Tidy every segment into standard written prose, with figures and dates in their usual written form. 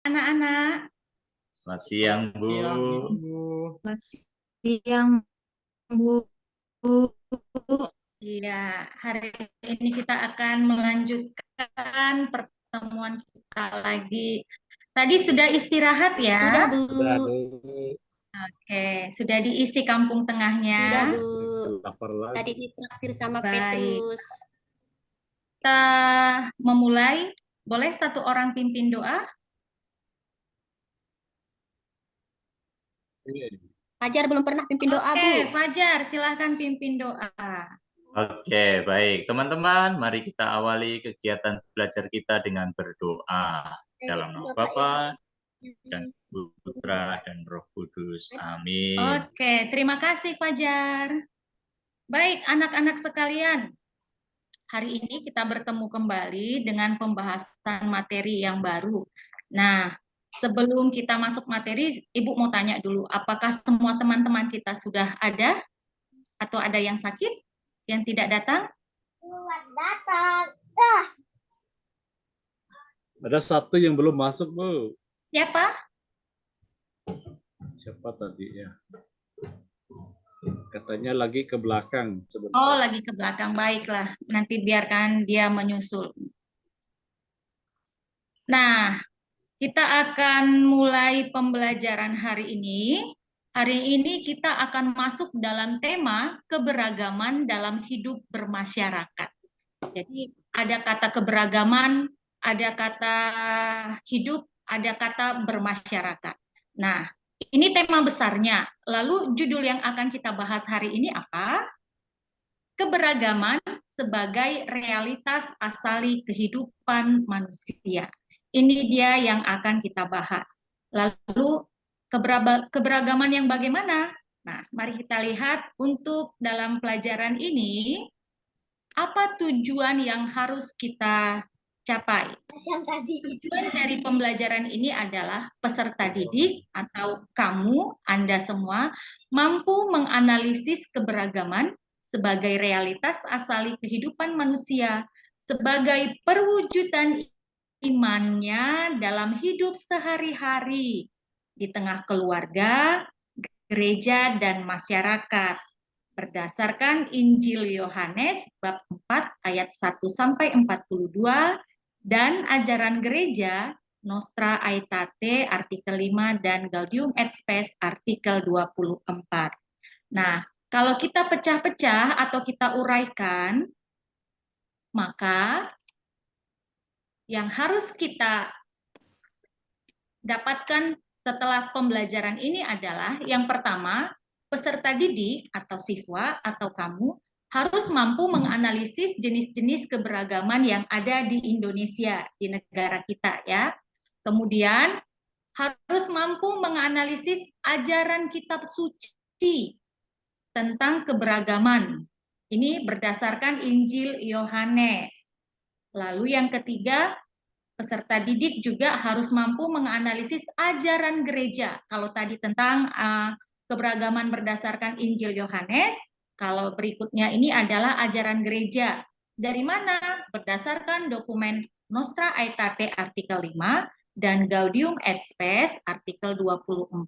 Anak-anak, Selamat siang, Bu. Siang, Ibu. Selamat siang, Bu. ya hari ini kita akan melanjutkan pertemuan kita lagi. Tadi sudah istirahat ya? Sudah, Bu. Sudah, Bu. Oke, sudah diisi kampung tengahnya. Sudah, Bu. Lapar lagi. Tadi ditraktir sama Baik. Petrus. Kita memulai. Boleh satu orang pimpin doa? Fajar belum pernah pimpin doa, Bu. Oke, Fajar, silahkan pimpin doa. Oke, baik. Teman-teman, mari kita awali kegiatan belajar kita dengan berdoa. Dalam nama Bapa dan Putra dan Roh Kudus. Amin. Oke, terima kasih Fajar. Baik, anak-anak sekalian. Hari ini kita bertemu kembali dengan pembahasan materi yang baru. Nah, sebelum kita masuk materi, Ibu mau tanya dulu, apakah semua teman-teman kita sudah ada? Atau ada yang sakit? Yang tidak datang? Ada satu yang belum masuk, Bu. Siapa? Siapa tadi ya? Katanya lagi ke belakang sebentar. Oh, lagi ke belakang. Baiklah, nanti biarkan dia menyusul. Nah, kita akan mulai pembelajaran hari ini. Hari ini kita akan masuk dalam tema keberagaman dalam hidup bermasyarakat. Jadi ada kata keberagaman, ada kata hidup, ada kata bermasyarakat. Nah, ini tema besarnya. Lalu judul yang akan kita bahas hari ini apa? Keberagaman sebagai realitas asali kehidupan manusia. Ini dia yang akan kita bahas. Lalu keberagaman yang bagaimana? Nah, mari kita lihat untuk dalam pelajaran ini, apa tujuan yang harus kita capai? Tujuan dari pembelajaran ini adalah peserta didik atau kamu, Anda semua, mampu menganalisis keberagaman sebagai realitas asali kehidupan manusia, sebagai perwujudan imannya dalam hidup sehari-hari di tengah keluarga, gereja, dan masyarakat. Berdasarkan Injil Yohanes bab 4 ayat 1 sampai 42 dan ajaran gereja Nostra Aetate artikel 5 dan Gaudium et Spes artikel 24. Nah, kalau kita pecah-pecah atau kita uraikan, maka yang harus kita dapatkan setelah pembelajaran ini adalah yang pertama, peserta didik atau siswa atau kamu harus mampu menganalisis jenis-jenis keberagaman yang ada di Indonesia, di negara kita ya. Kemudian harus mampu menganalisis ajaran kitab suci tentang keberagaman. Ini berdasarkan Injil Yohanes. Lalu yang ketiga, peserta didik juga harus mampu menganalisis ajaran gereja. Kalau tadi tentang keberagaman berdasarkan Injil Yohanes, kalau berikutnya ini adalah ajaran gereja. Dari mana? Berdasarkan dokumen Nostra Aetate artikel 5 dan Gaudium et Spes artikel 24.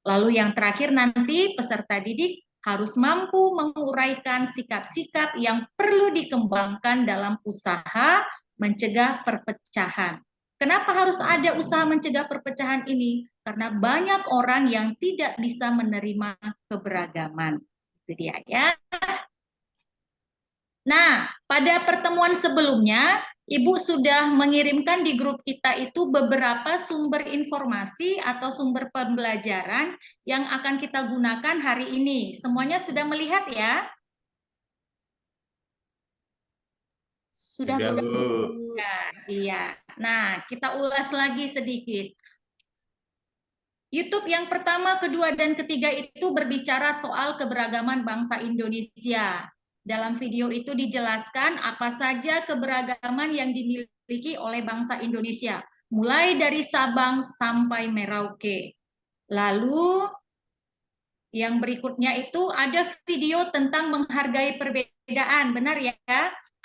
Lalu yang terakhir nanti peserta didik harus mampu menguraikan sikap-sikap yang perlu dikembangkan dalam usaha mencegah perpecahan. Kenapa harus ada usaha mencegah perpecahan ini? Karena banyak orang yang tidak bisa menerima keberagaman. Itu dia ya. Nah, pada pertemuan sebelumnya, Ibu sudah mengirimkan di grup kita itu beberapa sumber informasi atau sumber pembelajaran yang akan kita gunakan hari ini. Semuanya sudah melihat ya? Sudah, Sudah, Bu. Bu. Ya, iya. Nah, kita ulas lagi sedikit. YouTube yang pertama, kedua, dan ketiga itu berbicara soal keberagaman bangsa Indonesia. Dalam video itu dijelaskan apa saja keberagaman yang dimiliki oleh bangsa Indonesia, mulai dari Sabang sampai Merauke. Lalu yang berikutnya itu ada video tentang menghargai perbedaan, benar ya?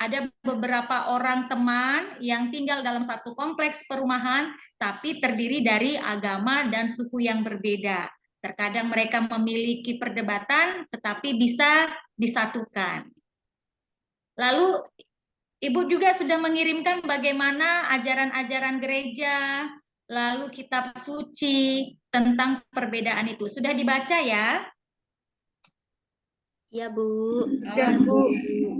Ada beberapa orang teman yang tinggal dalam satu kompleks perumahan, tapi terdiri dari agama dan suku yang berbeda. Terkadang mereka memiliki perdebatan, tetapi bisa disatukan. Lalu, Ibu juga sudah mengirimkan bagaimana ajaran-ajaran gereja, lalu kitab suci tentang perbedaan itu. Sudah dibaca ya? Iya, Bu. Sudah, Bu.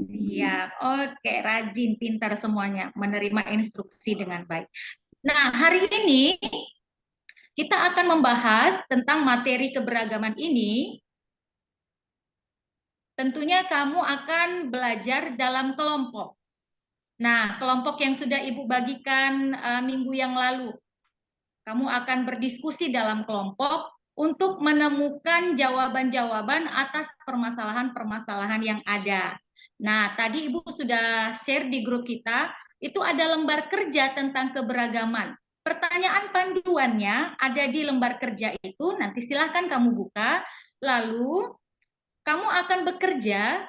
Siap. Oke, rajin, pintar semuanya, menerima instruksi dengan baik. Nah, hari ini kita akan membahas tentang materi keberagaman ini. Tentunya kamu akan belajar dalam kelompok. Nah, kelompok yang sudah Ibu bagikan minggu yang lalu. Kamu akan berdiskusi dalam kelompok untuk menemukan jawaban-jawaban atas permasalahan-permasalahan yang ada. Nah, tadi Ibu sudah share di grup kita, itu ada lembar kerja tentang keberagaman. Pertanyaan panduannya ada di lembar kerja itu, nanti silahkan kamu buka, lalu kamu akan bekerja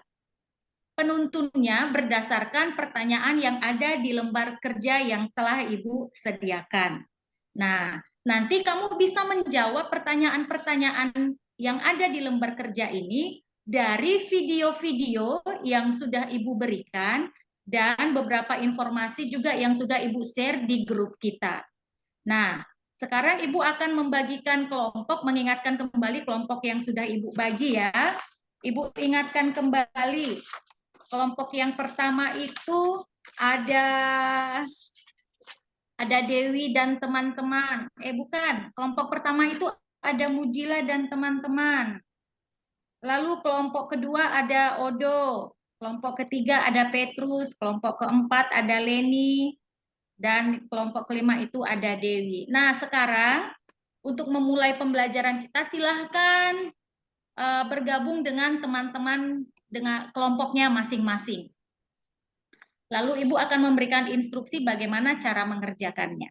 penuntunnya berdasarkan pertanyaan yang ada di lembar kerja yang telah Ibu sediakan. Nah, nanti kamu bisa menjawab pertanyaan-pertanyaan yang ada di lembar kerja ini dari video-video yang sudah Ibu berikan dan beberapa informasi juga yang sudah Ibu share di grup kita. Nah, sekarang Ibu akan membagikan kelompok, mengingatkan kembali kelompok yang sudah Ibu bagi ya. Ibu ingatkan kembali, kelompok yang pertama itu ada Dewi dan teman-teman. Bukan, kelompok pertama itu ada Mujila dan teman-teman. Lalu kelompok kedua ada Odo. Kelompok ketiga ada Petrus. Kelompok keempat ada Leni. Dan kelompok kelima itu ada Dewi. Nah, sekarang untuk memulai pembelajaran kita, silahkan bergabung dengan teman-teman dengan kelompoknya masing-masing. Lalu Ibu akan memberikan instruksi bagaimana cara mengerjakannya.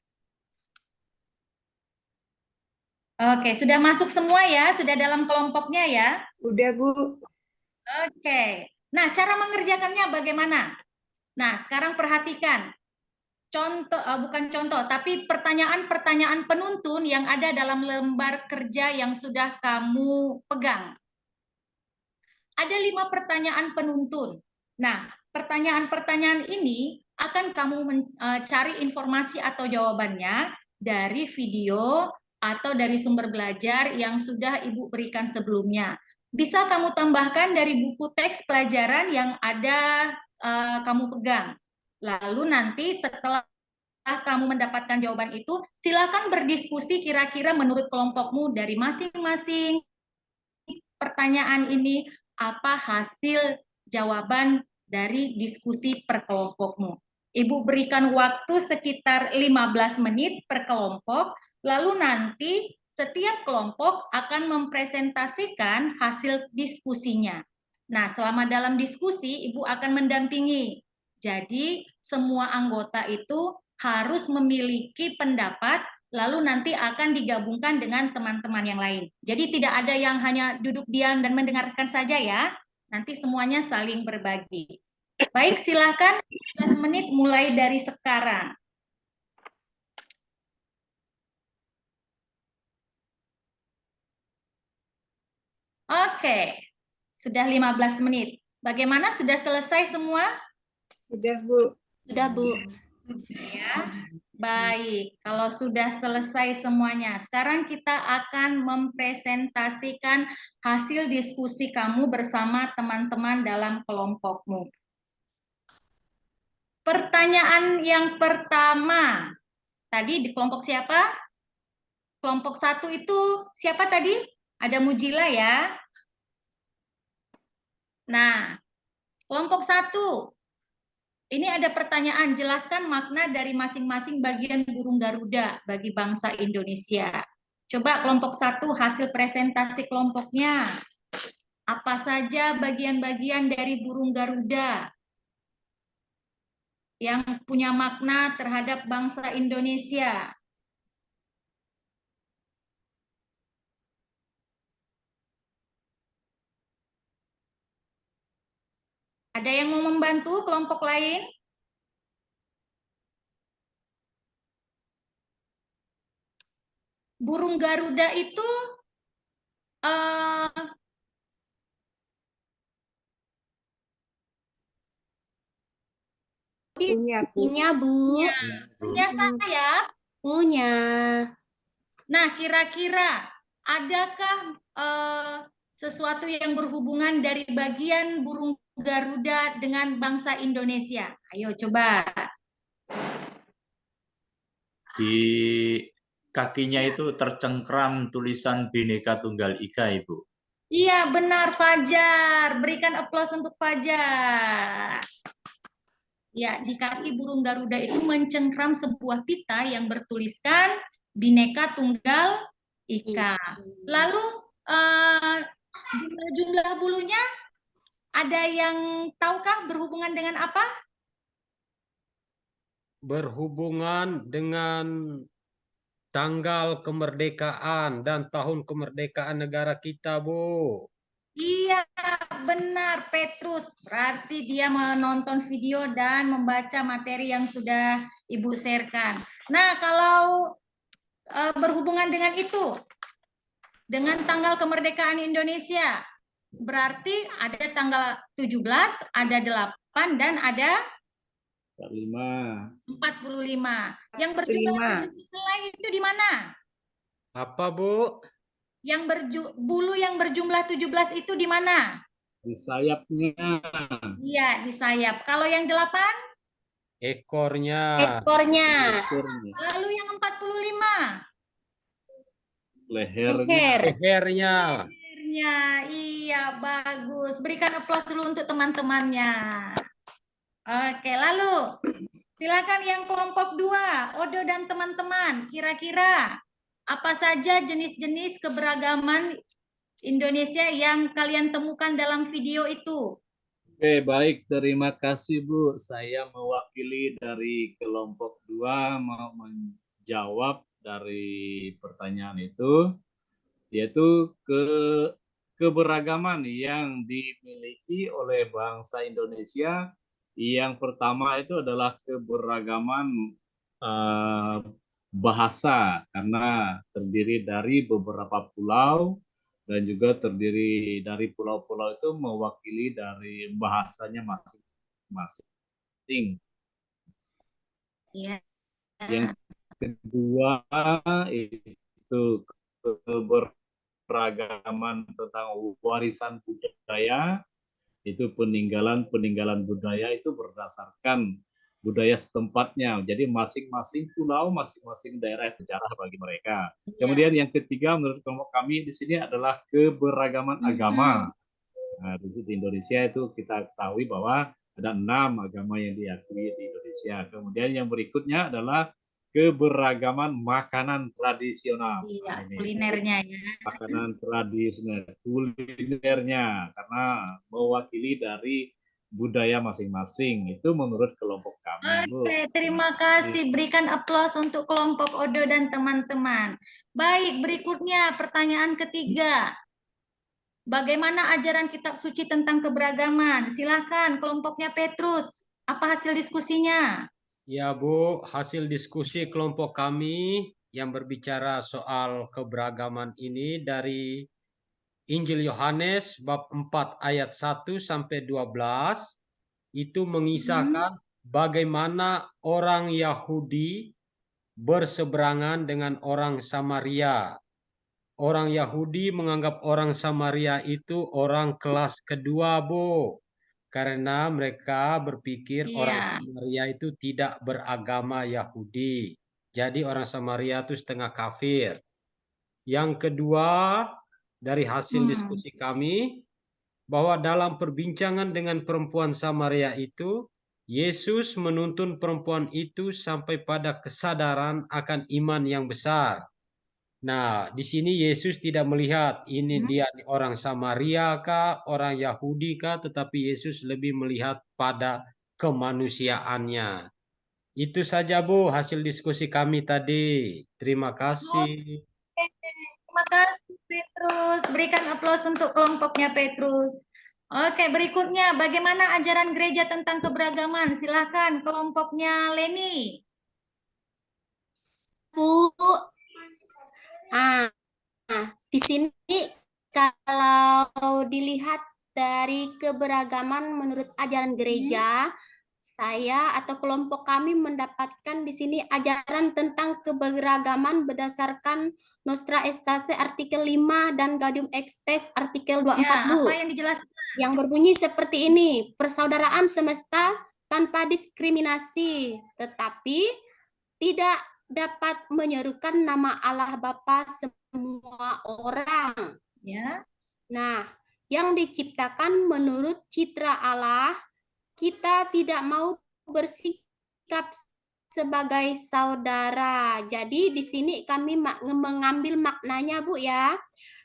Oke, sudah masuk semua ya? Sudah dalam kelompoknya ya? Udah, Bu. Oke. Nah, cara mengerjakannya bagaimana? Nah, sekarang perhatikan. Bukan contoh, tapi pertanyaan-pertanyaan penuntun yang ada dalam lembar kerja yang sudah kamu pegang. Ada 5 pertanyaan penuntun. Nah, pertanyaan-pertanyaan ini akan kamu cari informasi atau jawabannya dari video atau dari sumber belajar yang sudah Ibu berikan sebelumnya. Bisa kamu tambahkan dari buku teks pelajaran yang ada kamu pegang. Lalu nanti setelah kamu mendapatkan jawaban itu, silakan berdiskusi kira-kira menurut kelompokmu dari masing-masing pertanyaan ini apa hasil jawaban dari diskusi per kelompokmu. Ibu berikan waktu sekitar 15 menit per kelompok, lalu nanti setiap kelompok akan mempresentasikan hasil diskusinya. Nah, selama dalam diskusi, Ibu akan mendampingi. Jadi, semua anggota itu harus memiliki pendapat lalu nanti akan digabungkan dengan teman-teman yang lain. Jadi tidak ada yang hanya duduk diam dan mendengarkan saja ya. Nanti semuanya saling berbagi. Baik, silakan 15 menit mulai dari sekarang. Oke, sudah 15 menit. Bagaimana, sudah selesai semua? Udah, Bu. Sudah, Bu. Ya. Baik, kalau sudah selesai semuanya, sekarang kita akan mempresentasikan hasil diskusi kamu bersama teman-teman dalam kelompokmu. Pertanyaan yang pertama, tadi di kelompok siapa? Kelompok 1 itu siapa tadi? Ada Mujila ya. Nah, kelompok 1. Ini ada pertanyaan, jelaskan makna dari masing-masing bagian burung Garuda bagi bangsa Indonesia. Coba kelompok 1 hasil presentasi kelompoknya. Apa saja bagian-bagian dari burung Garuda yang punya makna terhadap bangsa Indonesia? Ada yang mau membantu kelompok lain? Burung Garuda itu Punya, Bu. Punya, Bu. punya sayap. Punya. Nah, kira-kira adakah sesuatu yang berhubungan dari bagian burung Garuda dengan bangsa Indonesia? Ayo coba. Di kakinya itu tercengkram tulisan Bhinneka Tunggal Ika, Ibu. Iya, benar Fajar. Berikan aplaus untuk Fajar. Ya, di kaki burung Garuda itu mencengkram sebuah pita yang bertuliskan Bhinneka Tunggal Ika. Lalu jumlah bulunya ada yang tahukah berhubungan dengan apa? Berhubungan dengan tanggal kemerdekaan dan tahun kemerdekaan negara kita, Bu. Iya, benar Petrus. Berarti dia menonton video dan membaca materi yang sudah Ibu sharekan. Nah, kalau berhubungan dengan itu, dengan tanggal kemerdekaan Indonesia, berarti ada tanggal 17, ada 8, dan ada 45. Yang berjumlah 17 itu di mana? Apa, Bu? Bulu yang berjumlah 17 itu di mana? Di sayapnya. Iya, di sayap. Kalau yang 8? Ekornya. Ekornya. Lalu yang 45? Lehernya. Lehernya. Lehernya. Iya, bagus. Berikan aplaus dulu untuk teman-temannya. Oke, lalu silakan yang kelompok 2, Odo dan teman-teman. Kira-kira apa saja jenis-jenis keberagaman Indonesia yang kalian temukan dalam video itu? Oke, baik. Terima kasih, Bu. Saya mewakili dari kelompok 2 mau menjawab dari pertanyaan itu, yaitu keberagaman yang dimiliki oleh bangsa Indonesia. Yang pertama itu adalah keberagaman bahasa, karena terdiri dari beberapa pulau dan juga terdiri dari pulau-pulau itu mewakili dari bahasanya masing-masing. Iya. Yang kedua itu keberagaman tentang warisan budaya, itu peninggalan budaya itu berdasarkan budaya setempatnya. Jadi masing-masing pulau, masing-masing daerah sejarah bagi mereka. Iya. Kemudian yang ketiga menurut kelompok kami di sini adalah keberagaman agama. Nah, di Indonesia itu kita ketahui bahwa ada 6 agama yang diakui di Indonesia. Kemudian yang berikutnya adalah keberagaman makanan tradisional. Iya, Nah, ini kulinernya ya. makanan tradisional, kulinernya, karena mewakili dari budaya masing-masing. Itu menurut kelompok kami, Bu. Oke, terima kasih. Berikan aplaus untuk kelompok Odo dan teman-teman. Baik, berikutnya pertanyaan ketiga. Bagaimana ajaran kitab suci tentang keberagaman? Silakan kelompoknya Petrus. Apa hasil diskusinya? Ya, Bu, hasil diskusi kelompok kami yang berbicara soal keberagaman ini dari Injil Yohanes bab 4 ayat 1 sampai 12 itu mengisahkan bagaimana orang Yahudi berseberangan dengan orang Samaria. Orang Yahudi menganggap orang Samaria itu orang kelas kedua, Bu. Karena mereka berpikir orang Samaria itu tidak beragama Yahudi. Jadi orang Samaria itu setengah kafir. Yang kedua, dari hasil diskusi kami, bahwa dalam perbincangan dengan perempuan Samaria itu, Yesus menuntun perempuan itu sampai pada kesadaran akan iman yang besar. Nah, di sini Yesus tidak melihat ini dia orang Samaria kah, orang Yahudi kah, tetapi Yesus lebih melihat pada kemanusiaannya. Itu saja, Bu, hasil diskusi kami tadi. Terima kasih. Terima kasih Petrus. Berikan aplaus untuk kelompoknya Petrus. Oke, berikutnya bagaimana ajaran gereja tentang keberagaman? Silakan kelompoknya Leni. Bu. Di sini kalau dilihat dari keberagaman menurut ajaran gereja, saya atau kelompok kami mendapatkan di sini ajaran tentang keberagaman berdasarkan Nostra Aetate artikel 5 dan Gaudium et Spes artikel 24, Ya, Bu. apa yang dijelaskan? Yang berbunyi seperti ini, persaudaraan semesta tanpa diskriminasi, tetapi tidak dapat menyerukan nama Allah Bapa semua orang. Ya. Nah, yang diciptakan menurut citra Allah, kita tidak mau bersikap sebagai saudara. Jadi di sini kami mengambil maknanya, Bu, ya.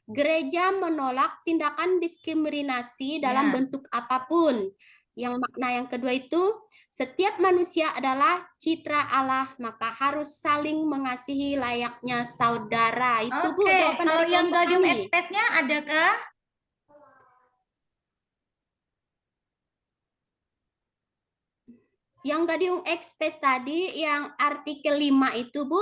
Gereja menolak tindakan diskriminasi dalam bentuk apapun. Yang makna yang kedua itu, setiap manusia adalah citra Allah, maka harus saling mengasihi layaknya saudara. Itu, Bu, jawaban kalau dari yang kelompok Gaudium kami. et Spes-nya adakah? Yang Gaudium et Spes tadi, yang artikel 5 itu, Bu,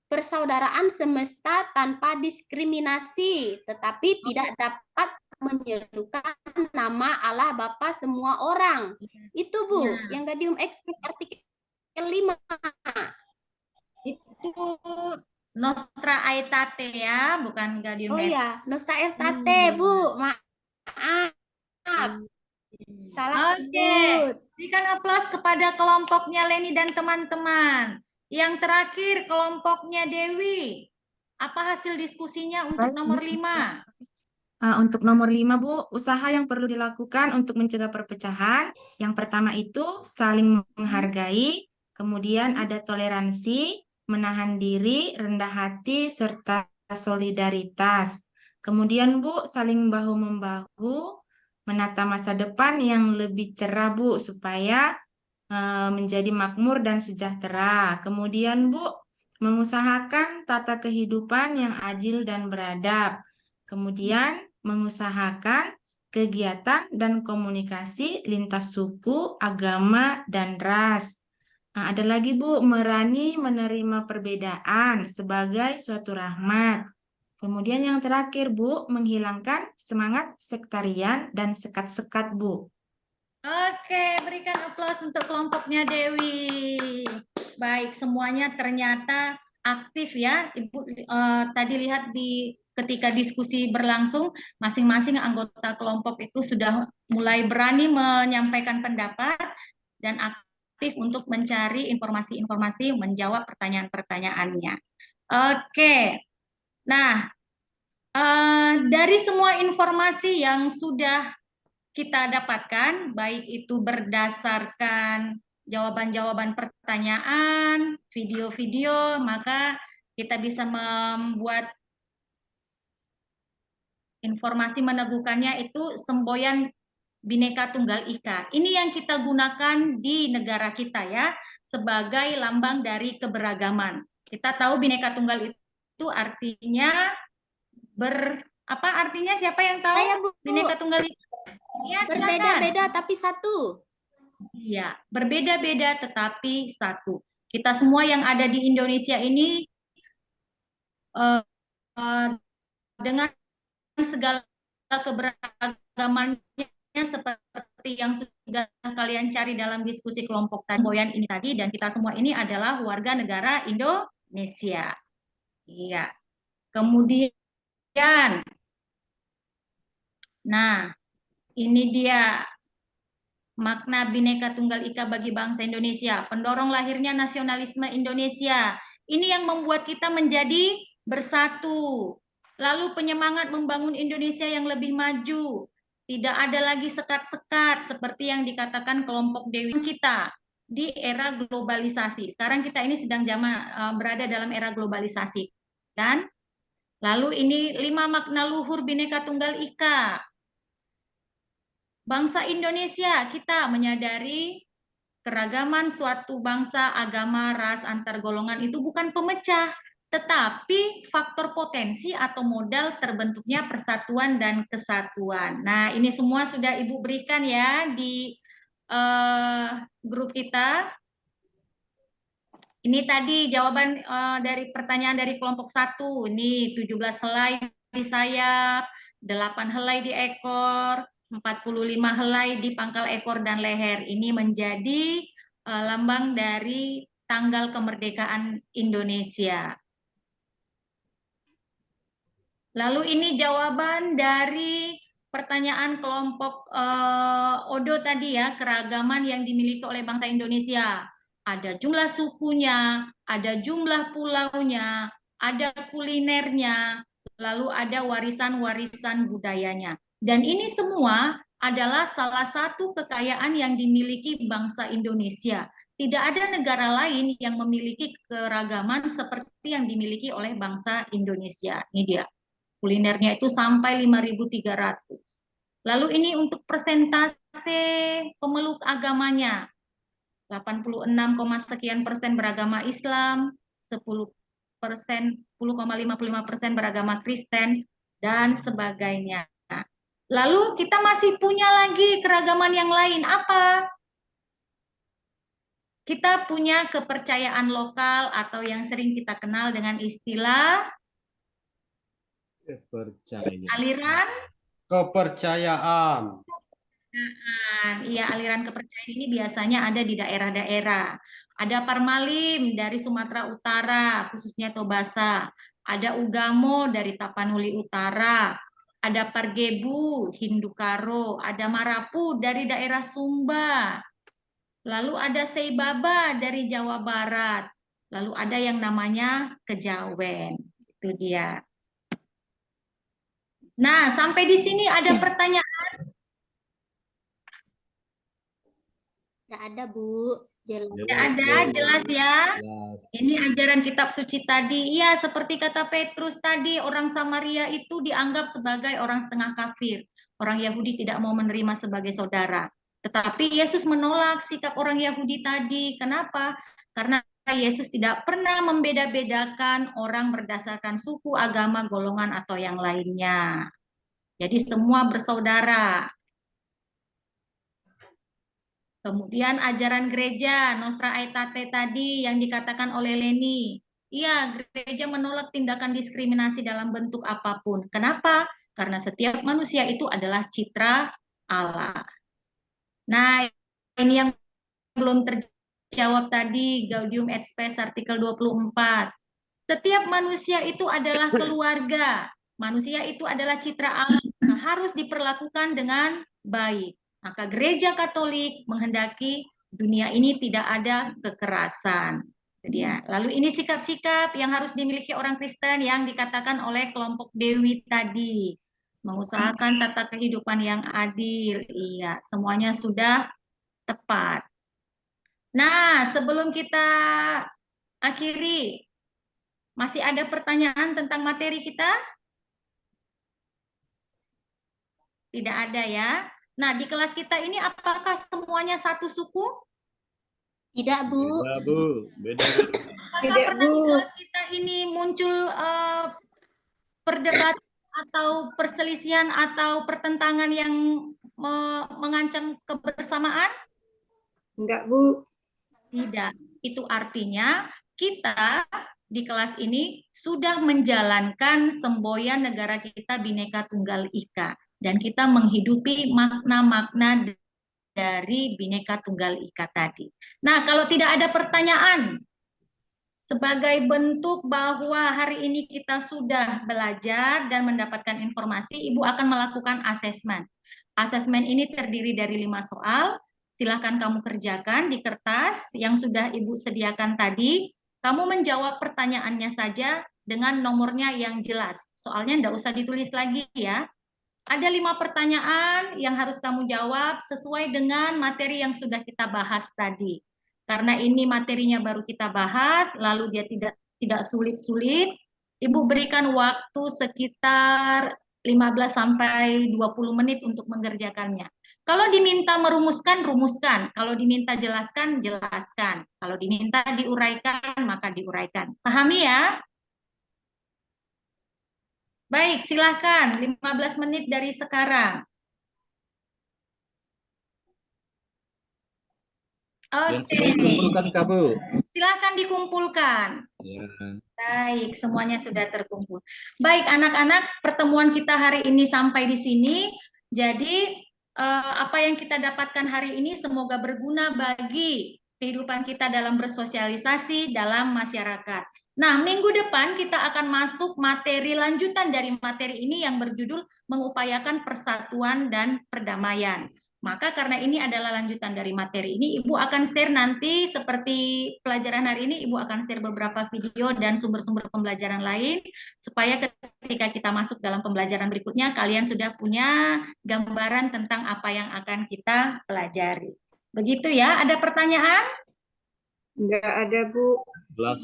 persaudaraan semesta tanpa diskriminasi, tetapi tidak dapat menyerukan nama Allah Bapa semua orang. Itu, Bu, yang Gaudium et Spes artikel 5. Itu Nostra Aetate ya, bukan Gaudium Oh et ya, Nostra Aetate, Bu. Maaf. Salah sebut. Berikan aplaus kepada kelompoknya Leni dan teman-teman. Yang terakhir kelompoknya Dewi. Apa hasil diskusinya untuk nomor 5? Untuk nomor 5, Bu, usaha yang perlu dilakukan untuk mencegah perpecahan. Yang pertama itu saling menghargai, kemudian ada toleransi, menahan diri, rendah hati, serta solidaritas. Kemudian, Bu, saling bahu-membahu, menata masa depan yang lebih cerah, Bu, supaya menjadi makmur dan sejahtera. Kemudian, Bu, mengusahakan tata kehidupan yang adil dan beradab. Kemudian, mengusahakan kegiatan dan komunikasi lintas suku, agama, dan ras. Nah, ada lagi, Bu, berani menerima perbedaan sebagai suatu rahmat. Kemudian yang terakhir, Bu, menghilangkan semangat sektarian dan sekat-sekat, Bu. Oke, berikan aplaus untuk kelompoknya Dewi. Baik, semuanya ternyata aktif ya. Ibu tadi lihat ketika diskusi berlangsung, masing-masing anggota kelompok itu sudah mulai berani menyampaikan pendapat dan aktif untuk mencari informasi-informasi, menjawab pertanyaan-pertanyaannya. Oke, nah dari semua informasi yang sudah kita dapatkan, baik itu berdasarkan jawaban-jawaban pertanyaan, video-video, maka kita bisa membuat informasi meneguhkannya itu semboyan Bhinneka Tunggal Ika. Ini yang kita gunakan di negara kita ya, sebagai lambang dari keberagaman. Kita tahu Bhinneka Tunggal itu artinya apa artinya, siapa yang tahu? Saya, Bu. Bhinneka Tunggal Ika. Ya, berbeda-beda tapi satu. Iya, berbeda-beda tetapi satu. Kita semua yang ada di Indonesia ini dengan segala keberagamannya seperti yang sudah kalian cari dalam diskusi kelompok Boyan ini tadi, dan kita semua ini adalah warga negara Indonesia. Iya. Kemudian, nah, ini dia makna Bhinneka Tunggal Ika bagi bangsa Indonesia, pendorong lahirnya nasionalisme Indonesia. Ini yang membuat kita menjadi bersatu. Lalu penyemangat membangun Indonesia yang lebih maju. Tidak ada lagi sekat-sekat seperti yang dikatakan kelompok Dewi kita di era globalisasi. Sekarang kita ini sedang berada dalam era globalisasi. Kan? Lalu ini 5 makna luhur Bhinneka Tunggal Ika. Bangsa Indonesia, kita menyadari keragaman suatu bangsa, agama, ras, antar golongan itu bukan pemecah, tetapi faktor potensi atau modal terbentuknya persatuan dan kesatuan. Nah, ini semua sudah Ibu berikan ya di grup kita. Ini tadi jawaban dari pertanyaan dari kelompok 1. Ini 17 helai di sayap, 8 helai di ekor, 45 helai di pangkal ekor dan leher. Ini menjadi lambang dari tanggal kemerdekaan Indonesia. Lalu ini jawaban dari pertanyaan kelompok Odo tadi ya, keragaman yang dimiliki oleh bangsa Indonesia. Ada jumlah sukunya, ada jumlah pulaunya, ada kulinernya, lalu ada warisan-warisan budayanya. Dan ini semua adalah salah satu kekayaan yang dimiliki bangsa Indonesia. Tidak ada negara lain yang memiliki keragaman seperti yang dimiliki oleh bangsa Indonesia. Ini dia. Kulinernya itu sampai 5.300. Lalu ini untuk persentase pemeluk agamanya. 86, sekian persen beragama Islam, 10%, 10,55% beragama Kristen, dan sebagainya. Lalu kita masih punya lagi keragaman yang lain. Apa? Kita punya kepercayaan lokal atau yang sering kita kenal dengan istilah aliran Kepercayaan. Iya, aliran kepercayaan ini biasanya ada di daerah-daerah. Ada Parmalim dari Sumatera Utara, khususnya Tobasa. Ada Ugamo dari Tapanuli Utara. Ada Pargebu, Hindukaro. Ada Marapu dari daerah Sumba. Lalu ada Seibaba dari Jawa Barat. Lalu ada yang namanya Kejawen. Itu dia. Nah, sampai di sini ada pertanyaan. Nggak ada, Bu. Jelas. Tidak ada, jelas ya. Jelas. Ini ajaran kitab suci tadi. Iya, seperti kata Petrus tadi, orang Samaria itu dianggap sebagai orang setengah kafir. Orang Yahudi tidak mau menerima sebagai saudara. Tetapi Yesus menolak sikap orang Yahudi tadi. Kenapa? Karena Yesus tidak pernah membeda-bedakan orang berdasarkan suku, agama, golongan, atau yang lainnya. Jadi semua bersaudara. Kemudian ajaran gereja, Nostra Aetate tadi yang dikatakan oleh Leni. Iya, gereja menolak tindakan diskriminasi dalam bentuk apapun. Kenapa? Karena setiap manusia itu adalah citra Allah. Nah, ini yang belum terjawab tadi, Gaudium et Spes artikel 24. Setiap manusia itu adalah keluarga. Manusia itu adalah citra Allah, harus diperlakukan dengan baik. Maka gereja Katolik menghendaki dunia ini tidak ada kekerasan. Jadi ya, lalu ini sikap-sikap yang harus dimiliki orang Kristen yang dikatakan oleh kelompok Dewi tadi. Mengusahakan tata kehidupan yang adil. Iya, semuanya sudah tepat. Nah, sebelum kita akhiri, masih ada pertanyaan tentang materi kita? Tidak ada ya. Nah, di kelas kita ini apakah semuanya satu suku? Tidak, Bu. Beda, Bu. Beda. Apakah Tidak, pernah di Bu. kelas kita ini muncul perdebatan atau perselisihan atau pertentangan yang mengancam kebersamaan? Enggak, Bu. Tidak. Itu artinya kita di kelas ini sudah menjalankan semboyan negara kita Bhinneka Tunggal Ika. Dan kita menghidupi makna-makna dari Bhinneka Tunggal Ika tadi. Nah, kalau tidak ada pertanyaan, sebagai bentuk bahwa hari ini kita sudah belajar dan mendapatkan informasi, Ibu akan melakukan asesmen. Asesmen ini terdiri dari 5 soal. Silahkan kamu kerjakan di kertas yang sudah Ibu sediakan tadi. Kamu menjawab pertanyaannya saja dengan nomornya yang jelas. Soalnya enggak usah ditulis lagi ya. Ada 5 pertanyaan yang harus kamu jawab sesuai dengan materi yang sudah kita bahas tadi. Karena ini materinya baru kita bahas, lalu dia tidak sulit-sulit, Ibu berikan waktu sekitar 15 sampai 20 menit untuk mengerjakannya. Kalau diminta merumuskan, rumuskan. Kalau diminta jelaskan, jelaskan. Kalau diminta diuraikan, maka diuraikan. Pahami ya? Baik, silahkan 15 menit dari sekarang. Yang Oke, sudah dikumpulkan Kak Bu. silahkan dikumpulkan. Ya. Baik, semuanya sudah terkumpul. Baik, anak-anak, pertemuan kita hari ini sampai di sini. Jadi, apa yang kita dapatkan hari ini semoga berguna bagi kehidupan kita dalam bersosialisasi dalam masyarakat. Nah, minggu depan kita akan masuk materi lanjutan dari materi ini yang berjudul mengupayakan persatuan dan perdamaian. Maka karena ini adalah lanjutan dari materi ini, Ibu akan share nanti seperti pelajaran hari ini, Ibu akan share beberapa video dan sumber-sumber pembelajaran lain, supaya ketika kita masuk dalam pembelajaran berikutnya, kalian sudah punya gambaran tentang apa yang akan kita pelajari. Begitu ya, ada pertanyaan? Enggak ada, Bu. Jelas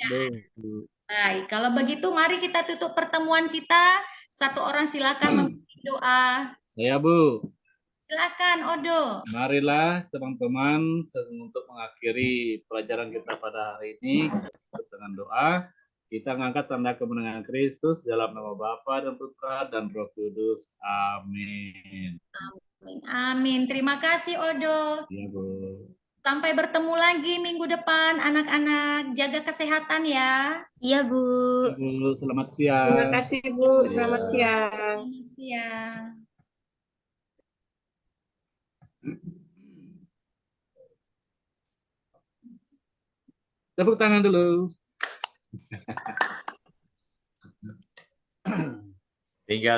Bu. Baik, kalau begitu mari kita tutup pertemuan kita. Satu orang silakan memimpin doa. Saya Bu. Silakan, Odo. Marilah teman-teman untuk mengakhiri pelajaran kita pada hari ini dengan doa. Kita mengangkat tanda kemenangan Kristus dalam nama Bapa dan Putra dan Roh Kudus. Amin. Amin. Amin. Terima kasih, Odo. Ya Bu. Sampai bertemu lagi minggu depan, anak-anak. Jaga kesehatan ya. Iya, Bu. Ya, Bu. Selamat siang. Terima kasih, Bu. Selamat siang. Selamat siang. Tepuk tangan dulu. Tinggal